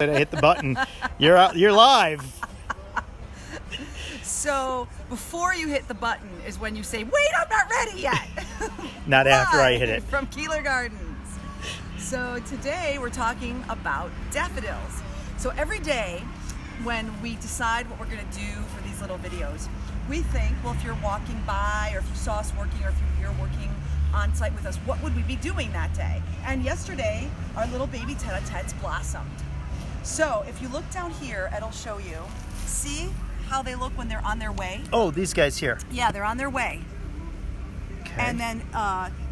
I hit the button. You're out, you're live. So before you hit the button is when you say, wait, I'm not ready yet. Not after I hit it. From Keeler Gardens. So today we're talking about daffodils. So every day when we decide what we're going to do for these little videos, we think, well, if you're walking by or if you saw us working or if you're here working on site with us, what would we be doing that day? And yesterday, our little baby Tete-a-tetes blossomed. So if you look down here, it'll show you. See how they look when they're on their way? Oh, these guys here. Yeah, they're on their way. Okay. And then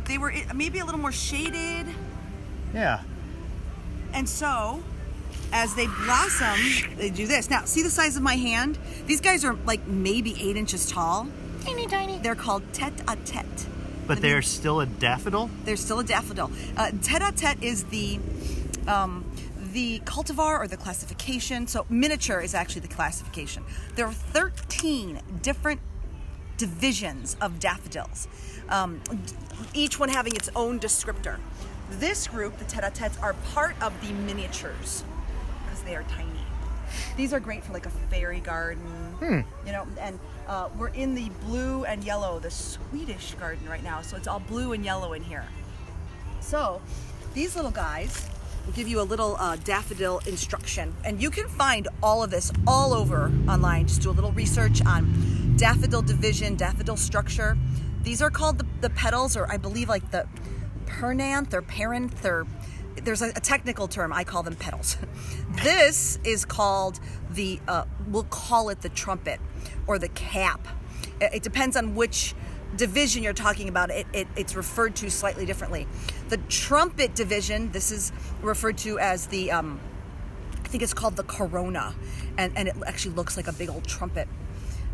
they were maybe a little more shaded. Yeah. And so, as they blossom, they do this. Now, see the size of my hand? These guys are like maybe 8 inches tall. Teeny tiny. They're called Tete-a-tete. But they're still a daffodil? They're still a daffodil. Tete-a-tete is the cultivar or the classification. So miniature is actually the classification. There are 13 different divisions of daffodils, each one having its own descriptor. This group, the Tete-a-tetes, are part of the miniatures because they are tiny. These are great for like a fairy garden, you know, and we're in the blue and yellow, the Swedish garden right now. So it's all blue and yellow in here. So these little guys will give you a little daffodil instruction. And you can find all of this all over online. Just do a little research on daffodil division, daffodil structure. These are called the petals, or I believe like the pernanth or paranth, or there's a technical term. I call them petals. This is called the, we'll call it the trumpet or the cap. It depends on which division you're talking about. It's referred to slightly differently. The trumpet division, this is referred to as the, I think it's called the corona, and it actually looks like a big old trumpet.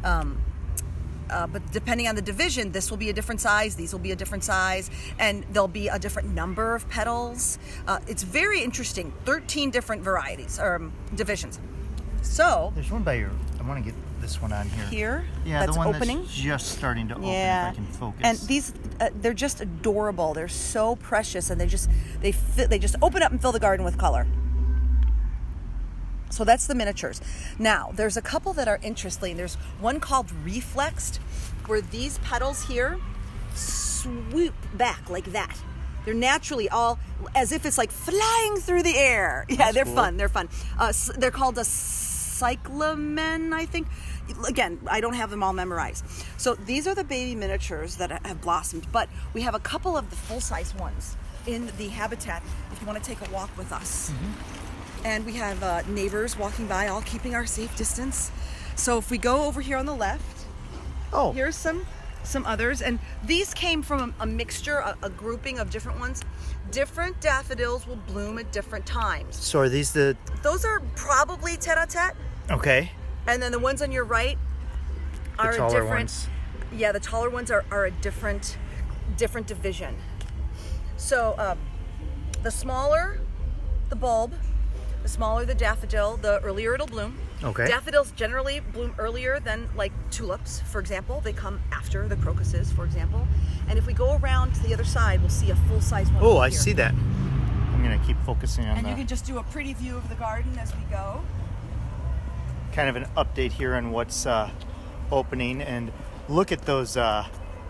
But depending on the division, this will be a different size, these will be a different size, and there'll be a different number of petals. It's very interesting. 13 different varieties, or divisions. So There's one by your, I want to get this one on here. Here, Yeah, that's the one opening. that's just starting to open, Yeah. if I can focus. And these, they're just adorable. They're so precious, and they just open up and fill the garden with color. So that's the miniatures. Now, there's a couple that are interesting. There's one called reflexed, where these petals here swoop back like that. They're naturally all as if it's like flying through the air. Yeah, That's they're cool. fun. They're fun. They're called a cyclamen, I think. Again, I don't have them all memorized. So these are the baby miniatures that have blossomed, but we have a couple of the full-size ones in the habitat if you want to take a walk with us. And we have neighbors walking by, all keeping our safe distance. So if we go over here on the left, Oh, here's some others. And these came from a mixture, a grouping of different ones. Different daffodils will bloom at different times. so are these the, Those are probably Tete-a-tete. okay, And then the ones on your right the are a taller different. ones? Yeah, the taller ones are a different division. So the smaller the bulb, the smaller the daffodil, the earlier it'll bloom. Okay. Daffodils generally bloom earlier than like tulips, for example. They come after the crocuses, for example. And if we go around to the other side, we'll see a full-size one. Oh, over I here. see that. I'm going to keep focusing on And you the, can just do a pretty view of the garden as we go. kind of an update here on what's opening. And look at those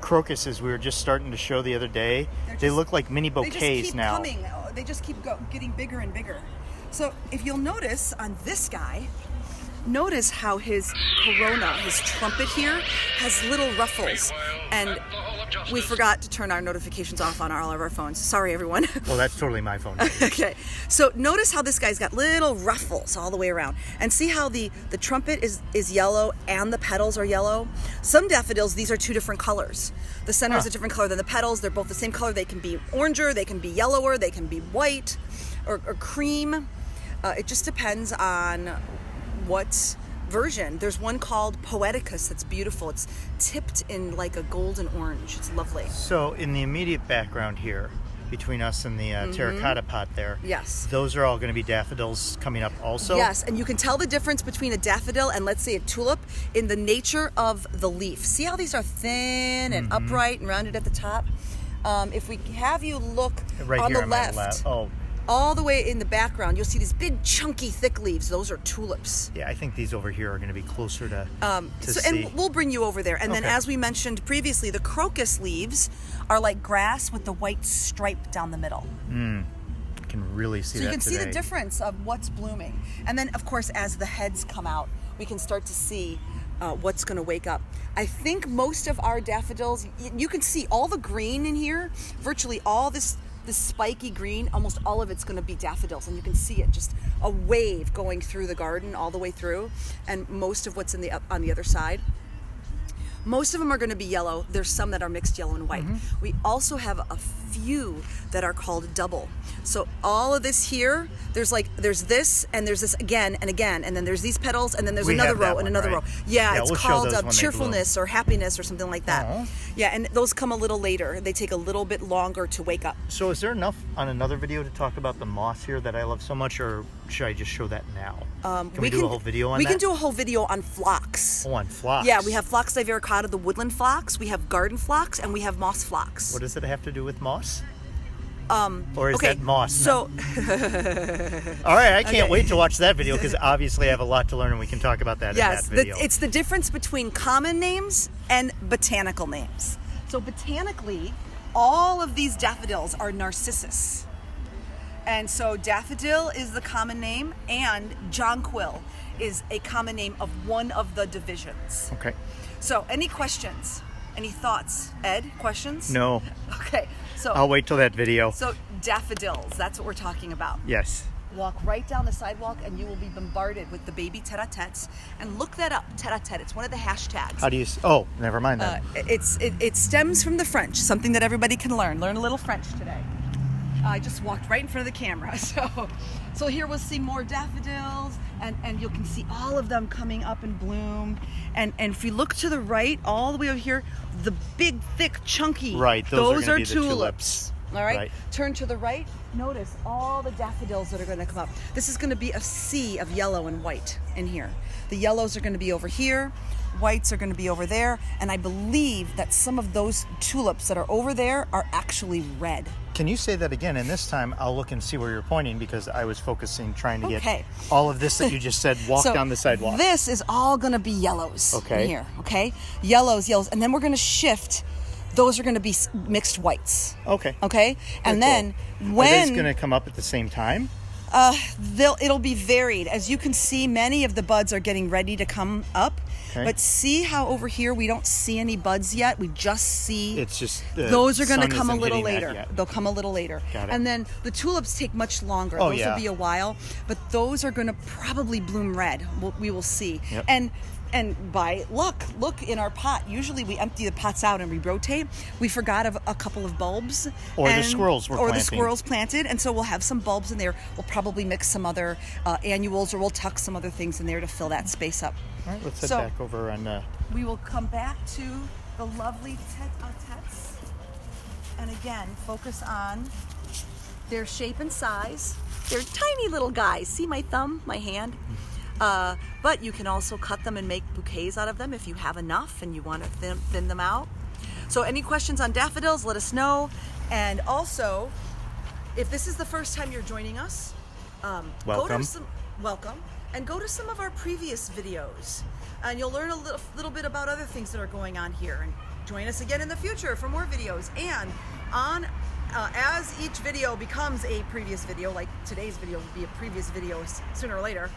crocuses we were just starting to show the other day. They're They just- look like mini They just bouquets keep now. coming. They just keep getting bigger and bigger. So if you'll notice on this guy, notice how his corona, his trumpet here, has little ruffles. And we forgot to turn our notifications off on all of our phones. Sorry, everyone. Well, that's totally my phone. Okay, so notice how this guy's got little ruffles all the way around. And see how the trumpet is yellow and the petals are yellow? Some daffodils, these are two different colors. The center is a different color than the petals. They're both the same color. They can be oranger, they can be yellower, they can be white or cream. It just depends on what version. There's one called Poeticus that's beautiful. It's tipped in like a golden orange. It's lovely. So in the immediate background here, between us and the terracotta pot there, Yes. those are all going to be daffodils coming up also? Yes, and you can tell the difference between a daffodil and, let's say, a tulip in the nature of the leaf. See how these are thin and upright and rounded at the top? If we have you look Right on here the on left, my left. Oh, all the way in the background, you'll see these big, chunky, thick leaves. Those are tulips. Yeah, I think these over here are going to be closer to So, see. and we'll bring you over there. And then, Okay. as we mentioned previously, the crocus leaves are like grass with the white stripe down the middle. You can really see So that you can see the today. difference of what's blooming. And then, of course, as the heads come out, we can start to see what's going to wake up. I think most of our daffodils, you can see all the green in here, virtually all this spiky green, almost all of it's going to be daffodils. And you can see it, just a wave going through the garden all the way through. And most of what's on the other side. Most of them are going to be yellow. There's some that are mixed yellow and white. We also have a few that are called double. So all of this here, there's this and there's this again and again, and then there's these petals, and then there's We another have that row and one, another right? row. Yeah, it's we'll show called those when they cheerfulness or happiness or something like that. Aw. Yeah, and those come a little later. They take a little bit longer to wake up. So is there enough on another video to talk about the moss here that I love so much, or should I just show that now? Can we do a whole video on that? We can do a whole video on phlox. Oh, on phlox. Yeah, we have phlox divericata, the woodland phlox. We have garden phlox, and we have moss phlox. What does it have to do with moss? Or is Okay, that moss? so All right, I can't Okay. wait to watch that video because obviously I have a lot to learn and we can talk about that yes, in that video. it's the difference between common names and botanical names. So botanically, all of these daffodils are narcissus. And so daffodil is the common name, and jonquil is a common name of one of the divisions. Okay. So any questions? Any thoughts? Ed, questions? No, Okay, so I'll wait till that video. so daffodils, that's what we're talking about. Yes. Walk right down the sidewalk and you will be bombarded with the baby tete-a-tetes. And look that up, tete-a-tete. It's one of the hashtags. How do you? Oh, never mind that. It stems from the French, something that everybody can learn. Learn a little French today. I just walked right in front of the camera. So here we'll see more daffodils, and you can see all of them coming up in bloom. And if you look to the right, all the way over here, the big, thick, chunky, Right, those are gonna be the tulips. All right? Right. Turn to the right. Notice all the daffodils that are going to come up. This is going to be a sea of yellow and white in here. The yellows are going to be over here. Whites are going to be over there. And I believe that some of those tulips that are over there are actually red. Can you say that again? And this time I'll look and see where you're pointing because I was focusing trying to Okay. get all of this that you just said walk So down the sidewalk. This is all going to be yellows Okay. in here. Okay. Yellows. And then we're going to shift. Those are going to be mixed whites. Okay. Okay. And Cool. then Are these when going to come up at the same time? it'll be varied. As you can see, many of the buds are getting ready to come up. Okay. But see how over here we don't see any buds yet? We just see It's just those are going to sun come a isn't little hitting that later. yet. They'll come a little later. Got it. And then the tulips take much longer. Oh, Those yeah. will be a while, but those are going to probably bloom red. We will see. Yep. And by luck, look in our pot. Usually we empty the pots out and we rotate. We forgot of a couple of bulbs. Or the squirrels were Or the planting. squirrels planted. And so we'll have some bulbs in there. We'll probably mix some other annuals, or we'll tuck some other things in there to fill that space up. All right, let's head So- back over on. We will come back to the lovely tete-a-tetes. And again, focus on their shape and size. They're tiny little guys. See my thumb, my hand? But you can also cut them and make bouquets out of them if you have enough and you want to thin them out. So any questions on daffodils, let us know. And also, if this is the first time you're joining us, Welcome. welcome. And go to some of our previous videos. And you'll learn a little bit about other things that are going on here. And join us again in the future for more videos. And as each video becomes a previous video, like today's video will be a previous video sooner or later,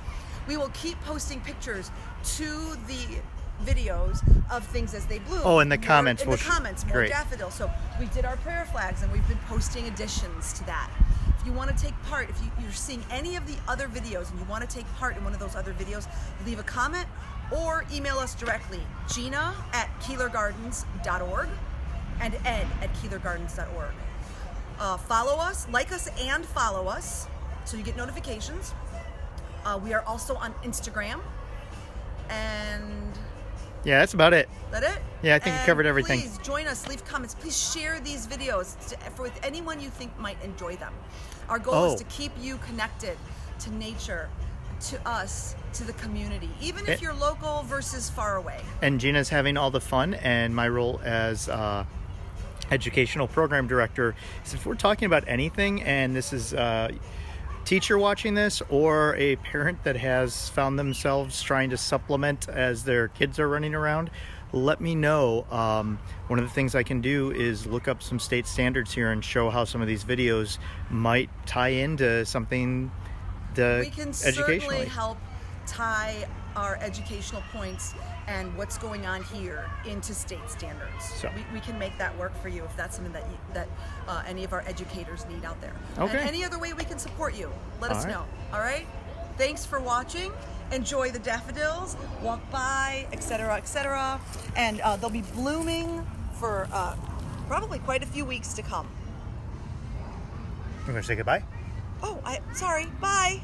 we will keep posting pictures to the videos of things as they bloom. Oh, in the comments. In the comments, more Great. daffodils. So we did our prayer flags, and we've been posting additions to that. If you want to take part, if you're seeing any of the other videos and you want to take part in one of those other videos, leave a comment or email us directly, Gina@KeelerGardens.org and Ed@KeelerGardens.org. Follow us, like us, and follow us so you get notifications. We are also on Instagram, and Yeah, that's about it. that it? Yeah, I think we And covered everything. Please join us, leave comments. Please share these videos with anyone you think might enjoy them. Our goal is to keep you connected to nature, to us, to the community, even if you're local versus far away. And Gina's having all the fun, and my role as educational program director, is if we're talking about anything, and this is teacher watching this or a parent that has found themselves trying to supplement as their kids are running around, let me know. One of the things I can do is look up some state standards here and show how some of these videos might tie into something We can educationally. certainly help tie our educational points and what's going on here into state standards. So. We can make that work for you if that's something that any of our educators need out there. Okay. And any other way we can support you, let us All right. know. All right? Thanks for watching. Enjoy the daffodils, walk by, etc., etc. And they'll be blooming for probably quite a few weeks to come. I'm going to say goodbye. Oh, sorry. Bye.